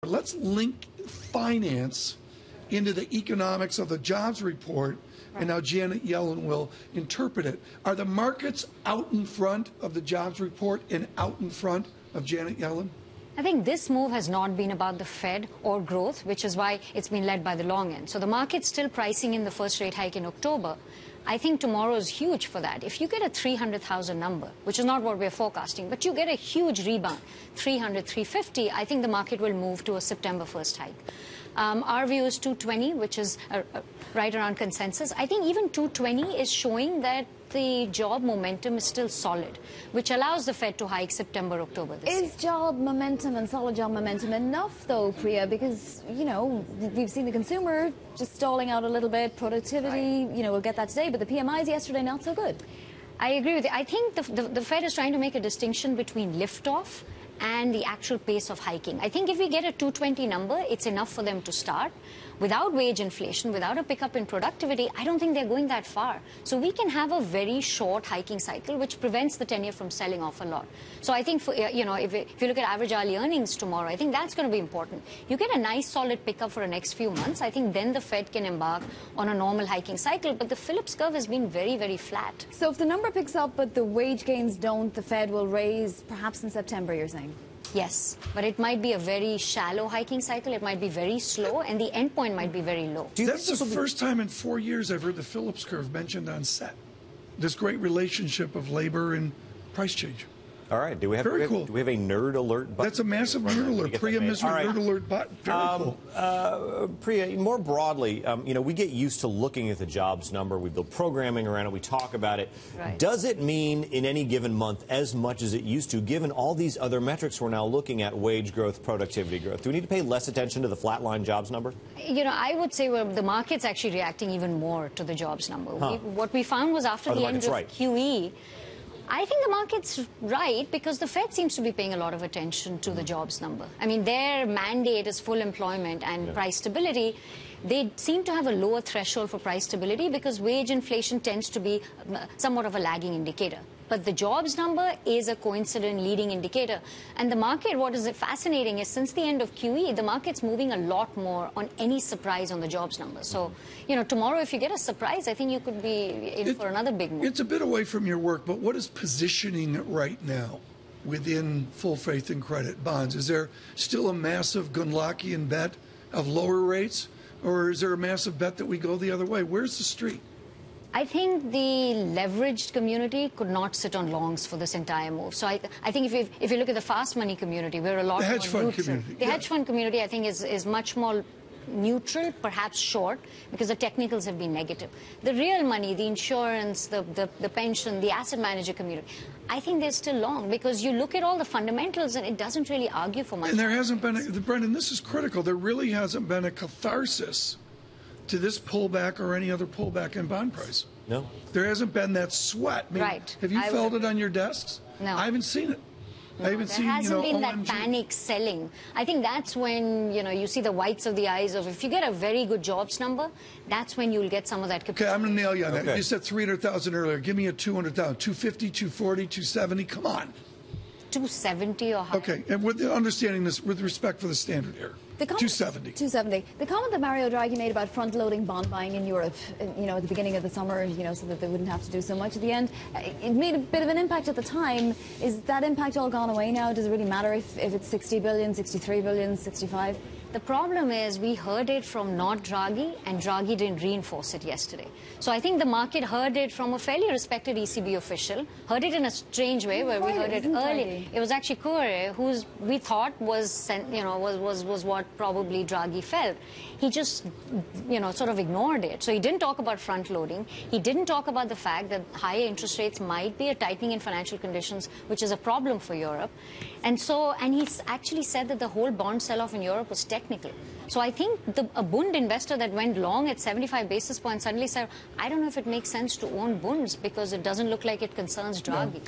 Let's link finance into the economics of the jobs report and how Janet Yellen will interpret it. Are the markets out in front of the jobs report and out in front of Janet Yellen? I think this move has not been about the Fed or growth, which is why it's been led by the long end. So the market's still pricing in the first rate hike in October. I think tomorrow is huge for that. If you get a 300,000 number, which is not what we're forecasting, but you get a huge rebound, 300, 350, I think the market will move to a September 1st hike. Our view is 220, which is right around consensus. I think even 220 is showing that the job momentum is still solid, which allows the Fed to hike September, October this year. Is job momentum and solid job momentum enough, though, Priya? Because, you know, we've seen the consumer just stalling out a little bit. Productivity, you know, we'll get that today, but the PMIs yesterday not so good. I agree with you. I think the Fed is trying to make a distinction between liftoff and the actual pace of hiking. I think if we get a 220 number, it's enough for them to start. Without wage inflation, without a pickup in productivity, I don't think they're going that far. So we can have a very short hiking cycle, which prevents the 10-year from selling off a lot. So I think, you know, if you look at average hourly earnings tomorrow, I think that's going to be important. You get a nice solid pickup for the next few months. I think then the Fed can embark on a normal hiking cycle. But the Phillips Curve has been very, very flat. So if the number picks up but the wage gains don't, the Fed will raise perhaps in September, you're saying? Yes, but it might be a very shallow hiking cycle. It might be very slow, and the end point might be very low. That's the first time in 4 years I've heard the Phillips Curve mentioned on set. This great relationship of labor and price change. All right. Do we have a nerd alert button? That's a massive nerd alert. Priya Misra nerd alert button. Very cool. Priya, more broadly, you know, we get used to looking at the jobs number. We build programming around it. We talk about it. Right. Does it mean in any given month as much as it used to, given all these other metrics we're now looking at, wage growth, productivity growth? Do we need to pay less attention to the flatline jobs number? You know, I would say the market's actually reacting even more to the jobs number. What we found was after the end of QE, I think the market's right because the Fed seems to be paying a lot of attention to the jobs number. I mean, their mandate is full employment and price stability. They seem to have a lower threshold for price stability because wage inflation tends to be somewhat of a lagging indicator. But the jobs number is a coincident leading indicator. And the market, what is fascinating is since the end of QE, the market's moving a lot more on any surprise on the jobs number. So, you know, tomorrow if you get a surprise, I think you could be in for another big move. It's a bit away from your work, but what is positioning right now within full faith and credit bonds? Is there still a massive Gunlockian bet of lower rates? Or is there a massive bet that we go the other way? Where's the street? I think the leveraged community could not sit on longs for this entire move. So I think if you look at the fast money community, we're a lot more neutral. The hedge fund community, I think, is much more neutral, perhaps short, because the technicals have been negative. The real money, the insurance, the pension, the asset manager community, I think they're still long because you look at all the fundamentals and it doesn't really argue for much. And there hasn't been, Brendan, this is critical, there really hasn't been a catharsis to this pullback or any other pullback in bond price. No. There hasn't been that sweat. I mean, right. Have you felt it on your desks? No. I haven't seen it. No, I haven't there seen, hasn't been that OMG. panic selling. I think that's when, you know, you see the whites of the eyes of if you get a very good jobs number, that's when you'll get some of that capacity. Okay, I'm going to nail you on that. You said 300,000 earlier. Give me a 200,000. 250, 240, 270. Come on. 270 or higher. Okay, and with understanding this, with respect for the standard here, 270. 270. The comment that Mario Draghi made about front-loading bond buying in Europe, you know, at the beginning of the summer, you know, so that they wouldn't have to do so much at the end, it made a bit of an impact at the time. Is that impact all gone away now? Does it really matter if it's 60 billion, 63 billion, 65? The problem is we heard it from not Draghi, and Draghi didn't reinforce it yesterday. So I think the market heard it from a fairly respected ECB official, heard it in a strange way where we heard it early. It was actually Kure, who we thought was, you know, was what probably Draghi felt. He just, you know, sort of ignored it. So he didn't talk about front loading. He didn't talk about the fact that higher interest rates might be a tightening in financial conditions, which is a problem for Europe. And he actually said that the whole bond sell-off in Europe was technical. So I think a Bund investor that went long at 75 basis points suddenly said, I don't know if it makes sense to own Bunds because it doesn't look like it concerns Draghi. No.